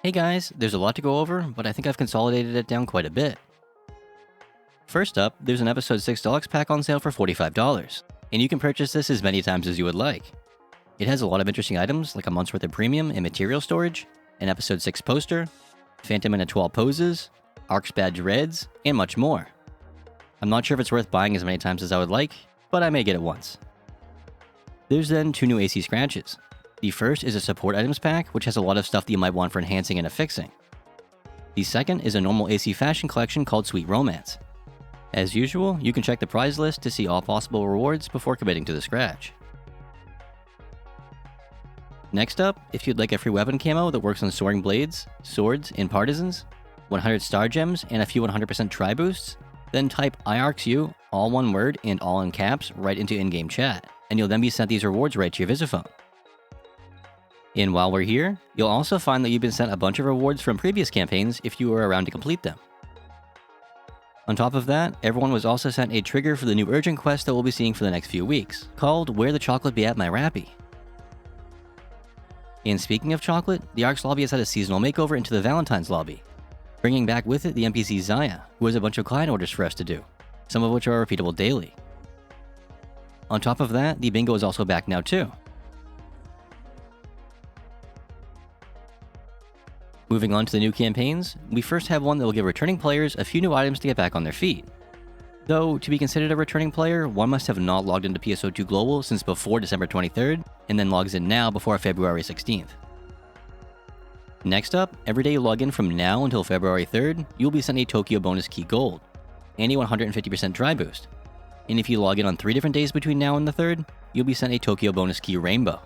Hey guys, there's a lot to go over, but I think I've consolidated it down quite a bit. First up, there's an Episode 6 Deluxe pack on sale for $45, and you can purchase this as many times as you would like. It has a lot of interesting items like a month's worth of premium and material storage, an Episode 6 poster, Phantom and Etoile poses, Arc's badge reds, and much more. I'm not sure if it's worth buying as many times as I would like, but I may get it once. There's then 2 new AC scratches. The first is a support items pack, which has a lot of stuff that you might want for enhancing and affixing. The second is a normal AC fashion collection called Sweet Romance. As usual, you can check the prize list to see all possible rewards before committing to the scratch. Next up, if you'd like a free weapon camo that works on soaring blades, swords, and partisans, 100 star gems, and a few 100% try boosts, then type IARCSU, all one word and all in caps, right into in-game chat, and you'll then be sent these rewards right to your Visiphone. And while we're here, you'll also find that you've been sent a bunch of rewards from previous campaigns if you were around to complete them. On top of that, everyone was also sent a trigger for the new urgent quest that we'll be seeing for the next few weeks, called Where the Chocolate Be At My Rappy. And speaking of chocolate, the Arc's lobby has had a seasonal makeover into the Valentines lobby, bringing back with it the NPC Zaya, who has a bunch of client orders for us to do, some of which are repeatable daily. On top of that, the bingo is also back now too. Moving on to the new campaigns, we first have one that will give returning players a few new items to get back on their feet. Though, to be considered a returning player, one must have not logged into PSO2 Global since before December 23rd, and then logs in now before February 16th. Next up, every day you log in from now until February 3rd, you'll be sent a Tokyo Bonus Key Gold, and a 150% Dry Boost. And if you log in on 3 different days between now and the 3rd, you'll be sent a Tokyo Bonus Key Rainbow.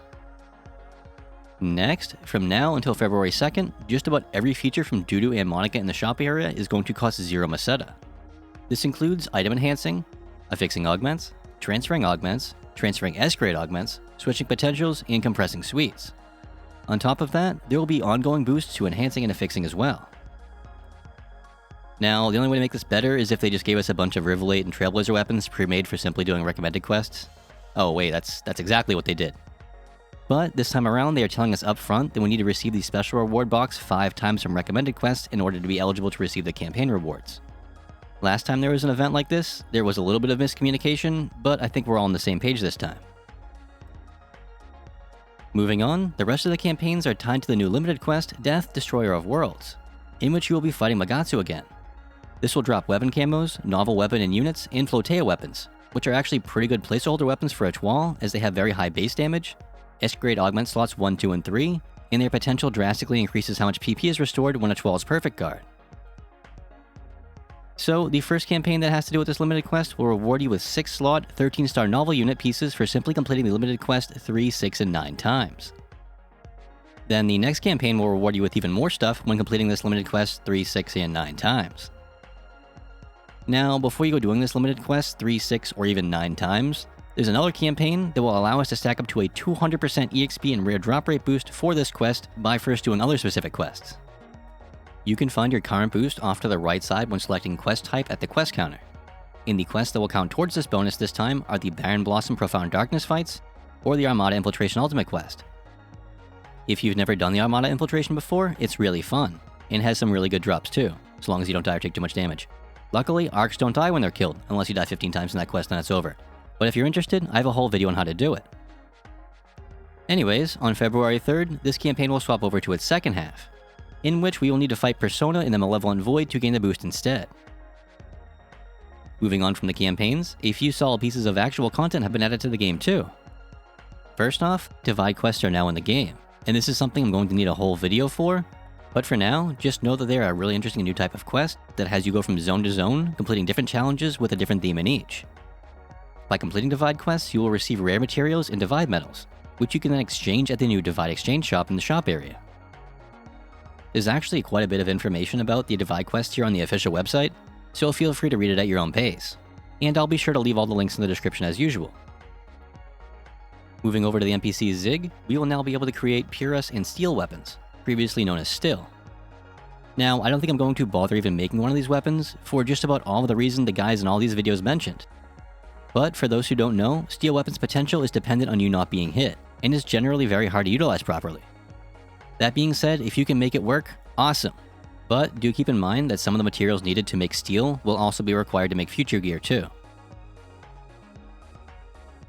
Next, from now until February 2nd, just about every feature from Dudu and Monica in the shop area is going to cost 0 Meseta. This includes item enhancing, affixing augments, transferring S-grade augments, switching potentials, and compressing suites. On top of that, there will be ongoing boosts to enhancing and affixing as well. Now, the only way to make this better is if they just gave us a bunch of Rivalate and Trailblazer weapons pre-made for simply doing recommended quests. Oh wait, that's exactly what they did. But this time around, they are telling us up front that we need to receive the special reward box 5 times from recommended quests in order to be eligible to receive the campaign rewards. Last time there was an event like this, there was a little bit of miscommunication, but I think we're all on the same page this time. Moving on, the rest of the campaigns are tied to the new limited quest, Death, Destroyer of Worlds, in which you will be fighting Magatsu again. This will drop weapon camos, novel weapon and units, and Flotea weapons, which are actually pretty good placeholder weapons for Etoile as they have very high base damage, S-grade augment slots 1, 2, and 3, and their potential drastically increases how much PP is restored when Etoile's perfect guard. So, the first campaign that has to do with this limited quest will reward you with 6-slot, 13-star novel unit pieces for simply completing the limited quest 3, 6, and 9 times. Then the next campaign will reward you with even more stuff when completing this limited quest 3, 6, and 9 times. Now, before you go doing this limited quest 3, 6, or even 9 times, there's another campaign that will allow us to stack up to a 200% EXP and rare drop rate boost for this quest by first doing other specific quests. You can find your current boost off to the right side when selecting quest type at the quest counter. And the quests that will count towards this bonus this time are the Baron Blossom Profound Darkness fights, or the Armada Infiltration Ultimate quest. If you've never done the Armada Infiltration before, it's really fun, and has some really good drops too, as long as you don't die or take too much damage. Luckily, Arcs don't die when they're killed, unless you die 15 times in that quest and it's over. But if you're interested, I have a whole video on how to do it. Anyways, on February 3rd, this campaign will swap over to its second half, in which we will need to fight Persona in the Malevolent Void to gain the boost instead. Moving on from the campaigns, a few solid pieces of actual content have been added to the game too. First off, Divide quests are now in the game, and this is something I'm going to need a whole video for, but for now, just know that they are a really interesting new type of quest that has you go from zone to zone, completing different challenges with a different theme in each. By completing Divide quests, you will receive rare materials and Divide medals, which you can then exchange at the new Divide Exchange shop in the shop area. There's actually quite a bit of information about the Divide quests here on the official website, so feel free to read it at your own pace. And I'll be sure to leave all the links in the description as usual. Moving over to the NPC Zig, we will now be able to create Purus and Steel weapons, previously known as Still. Now, I don't think I'm going to bother even making one of these weapons, for just about all of the reasons the guys in all these videos mentioned. But for those who don't know, steel weapons potential is dependent on you not being hit, and is generally very hard to utilize properly. That being said, if you can make it work, awesome. But do keep in mind that some of the materials needed to make steel will also be required to make future gear too.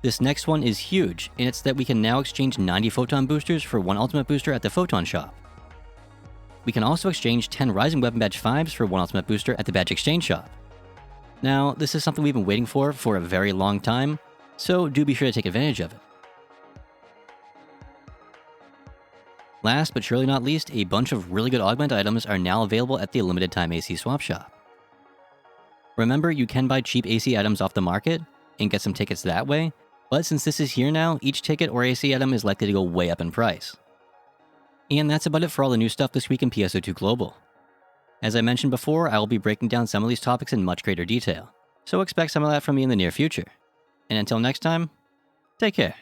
This next one is huge, and it's that we can now exchange 90 photon boosters for 1 ultimate booster at the photon shop. We can also exchange 10 Rising Weapon Badge 5s for 1 ultimate booster at the badge exchange shop. Now, this is something we've been waiting for a very long time, so do be sure to take advantage of it. Last but surely not least, a bunch of really good augment items are now available at the limited time AC swap shop. Remember, you can buy cheap AC items off the market and get some tickets that way, but since this is here now, each ticket or AC item is likely to go way up in price. And that's about it for all the new stuff this week in PSO2 Global. As I mentioned before, I will be breaking down some of these topics in much greater detail, so expect some of that from me in the near future. And until next time, take care.